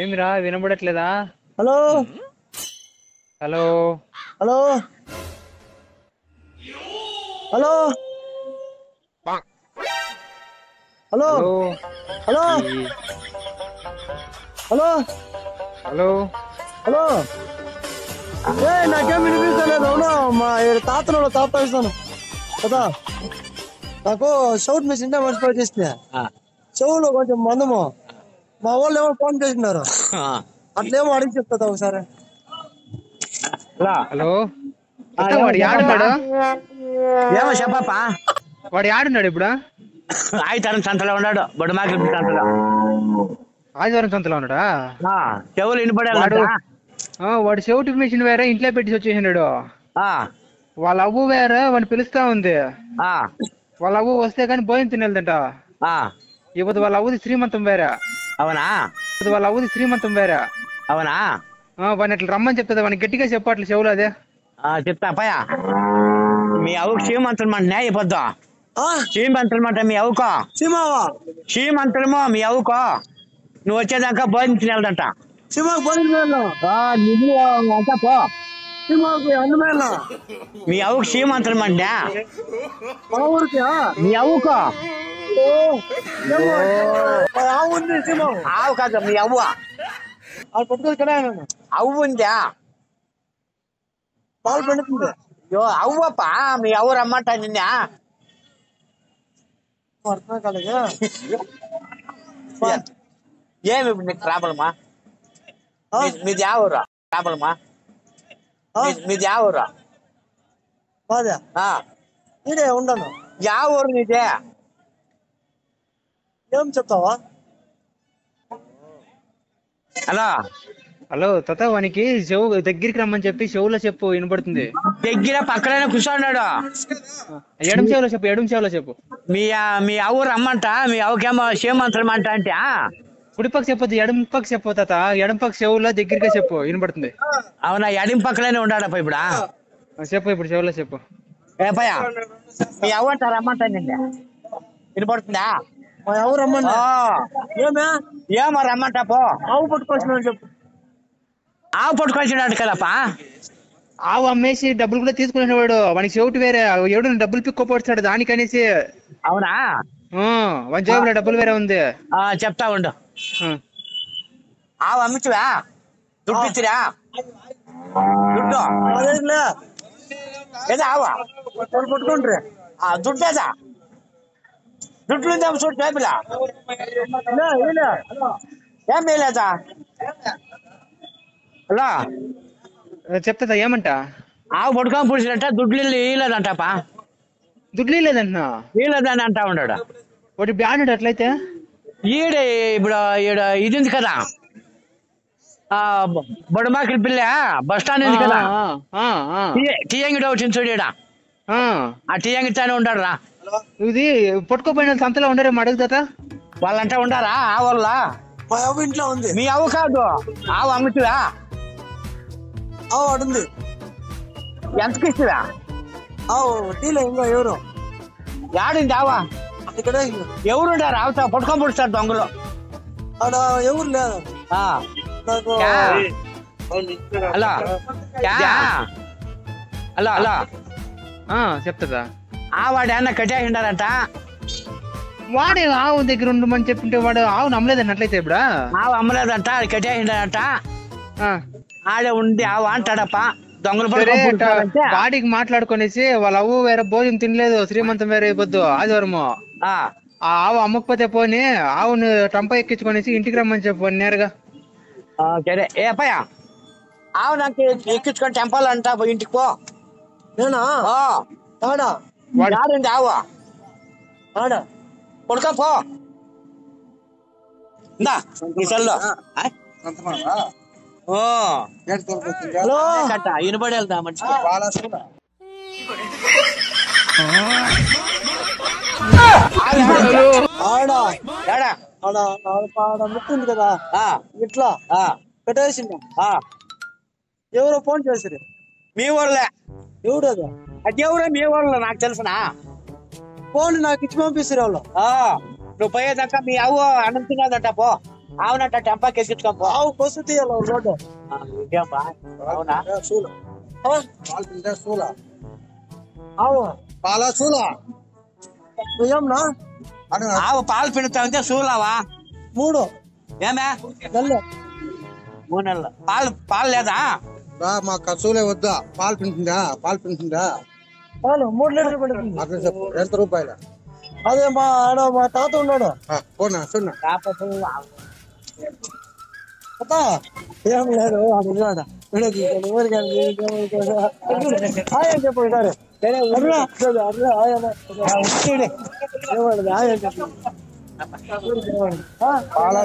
ఏమిరా వినబడట్లేదా? Hello hello hello hello hello hello hello hello hello hello నాకేం వినిపించలేదు. అవునా మా తాతలో తాత ఇస్తాను కదా. నాకు షౌట్ మిషన్ మర్చిపోయి చేసిన చెవులో కొంచెం మందము. మా వాళ్ళు ఏమో ఫోన్ చేసినారు, అట్లేమో అడిగి చెప్తా ఒకసారి. హలో వాడు యాడున్నాడు? ఏమో చెప్పప్పా. వాడు యాడున్నాడు ఇప్పుడు? ఆయితరం సంతలో ఉన్నాడు, బొడమాకి సంతలో. ఆదివారం సంతలో ఉన్నాడా? చెవులు వాడు వినపడాలి. వాడు చెవిటి మిషన్ వేరే ఇంట్లో పెట్టి వచ్చేసినాడు. వాళ్ళ అవ్వు వేరే వాడిని పిలుస్తా ఉంది. వాళ్ళ అవ్వు వస్తే కానీ భోజనం తినేదంట. ఇప్పుడు వాళ్ళ అవ్వది శ్రీమంతం వేరే. అవునా? వాళ్ళ అవ్వది శ్రీమంతం వేరే. అవునా? వాడిని అట్లా రమ్మని చెప్తుంది. వాడిని గట్టిగా చెప్పట్లు చెవులు. అదే చెప్తా పయ. మీ అవ్వకు శ్రీమంతులమంటున్నా అయిపోద్దా? శ్రీమంతులమంట మీ అవ్వుకో. శ్రీమంతులమో మీ అవ్వుకో. నువ్వు వచ్చేదాకా భోజనం తినేదంట. మీ అవ్వకు శ్రీమంతులమంటా మీ అవ్వుకో. ఆవు కాదు మీ అవ్వ. అవ్వు ఉందా? పాలు పెడుతుంది. అవ్వప్పా మీ అవ్వ రమ్మంటా నిన్న. అర్థం కాలేదు. ఏమి నీకు ప్రాబ్లమా? మీది యా ఊరా? ప్రాబ్లమా? మీది యా ఊరా? నేనే ఉండను. యా ఊరు నీదే? ఏం చెప్తావా? హలో హలో తాత, వానికి చెవు దగ్గరికి రమ్మని చెప్పి చెవులో చెప్పు, వినపడుతుంది. దగ్గర పక్కనే కూర్చోన్నాడు. ఎడం చెవులో చెప్పు, ఎడం చెవులో చెప్పు. మీ అవ్వ రమ్మంట. మీ అవ్వకేమో శ్రీమంతులం అంట. అంటే కుడి పక్క చెప్పొద్దు, ఎడం పక్క చెప్పు తాత. ఎడం పక్క చెవులో దగ్గరగా చెప్పు, వినపడుతుంది. అవునా? ఎడం పక్కనే ఉన్నాడప్ప ఇప్పుడు. చెప్పు, ఇప్పుడు చెవులో చెప్పు. ఏపయ్యా మీ అవ్వ అంట రమ్మంట నిన్న. వినపడుతుందా? మా ఎవరు రమ్మన్నా? ఏమో రమ్మంటా పో. ఆవు పట్టుకొచ్చిన చెప్పు. ఆవు పట్టుకొచ్చినాడు కదప్పా. ఆవు అమ్మేసి డబ్బులు కూడా తీసుకునేవాడు. వానికి చెవిటి వేరే. ఎవడు డబ్బులు పిక్కోపోతాడు దానికనేసి. అవునా? వన్ జేబులో డబ్బులు వేరే ఉంది. చెప్తా ఉండు. ఆవు అమ్మితువా? దుడ్డు ఇచ్చిరా? దుడ్డు ఏదా? ఆవా పట్టుకుంటారు. దుడ్డేదా? దుడ్లు చూడు టేబులా. ఏం వేయలేదా? హలో చెప్తా ఏమంట? ఆవు పట్టుకొని పుడిచినట్ట దుడ్లు ఇయ్యలేదంటపా. దుడ్లు లేదంటున్నా? ఇయ్యలేదని అంటా ఉన్నాడు. వాటి బ్యాడ్ అట్లయితే ఇప్పుడు ఈడ ఇది ఉంది కదా, బొడమాకిలి పిల్ల బస్ స్టాండ్ ఉంది కదా, టీయంగిడి వచ్చింది చూడు. ఈడ ఆ టీయంగిడితోనే ఉండాడు రా. ఇది పట్టుకోపోయిన సంతలో ఉండరే అడుగుతా. వాళ్ళంటే ఉండారా? ఆ వాళ్ళ మా అవ్వ ఇంట్లో ఉంది. మీ అవ్వ కాదు, ఆవు అమ్ముతువా? ఆవు అడుంది. ఎంతకి ఇస్తువా? ఆవు టీలో ఇంకా ఎవరు యాడింది ఆవా? ఇక్కడ ఎవరుండారు? ఆవుతా పట్టుకొని పుడుస్తారు దొంగలు. ఆడ ఎవరు లేదు నాకు. హలో హలో హలో చెప్తా. వాడు ఏమన్నా కట్టేసిండారంట. వాడే ఆవు దగ్గర ఉండమని చెప్పింటే వాడు ఆవు నమ్మలేదండి అట్లయితే. ఇప్పుడు ఆవు అమ్మలేదంట, కట్టేసిండారంట. ఆడే ఉండి ఆవు అంటాడప్ప. దొంగలు వాడికి మాట్లాడుకునేసి వాళ్ళ అవ్వు వేరే భోజనం తినలేదు, శ్రీమంతం వేరే అయిపోద్దు ఆదివారము. ఆ ఆవు అమ్మకపోతే పోని ఆవును టంప ఎక్కించుకొనేసి ఇంటికి రమ్మని చెప్పు నేరుగా. సరే. ఏ అప్పయ్య, ఆవు నాకు ఎక్కించుకొని టెంపల్ అంట, ఇంటికి పో. నేనా? ఆడింది ఆవు. కొడుక పో. నీ సెల్లో వినపడి వెళ్తా మనిషికి. ముట్టుంది కదా ఇట్లా పెట్టేసిందా? ఎవరో ఫోన్ చేసిరు. మీ ఊర్లే? ఎవరు అది? అది ఎవరో మీ ఊర్లో నాకు తెలుసునా? ఫోన్ నాకు ఇచ్చి పంపిస్తారు వాళ్ళు. నువ్వు పోయేదాకా మీ అవ్వ అన్నం తినదంట పో. అవునంట టెంపాకి ఎక్కించుకోపో. ఆవు కొసు తీయాలి రోడ్డు. అవునా? సూల పాలు పిండా సూల ఆవు పాల సూల ఏమన్నా ఆవు పాలు పిండుతా ఉంటే సూలావా? 3 ఏమే నెలలు 3 నెలలు పాలు లేదా? మా కసూలే వద్దా? పాలు పిండుతుందా? పాలు 3 లీటర్లు పడుతుంది. అట్లా చెప్పు. ఎంత రూపాయలు? అదే మా తాత ఉన్నాడు. పోనా సున్నా ఏం లేదు అడుగున్నాడు. చెప్పు పాల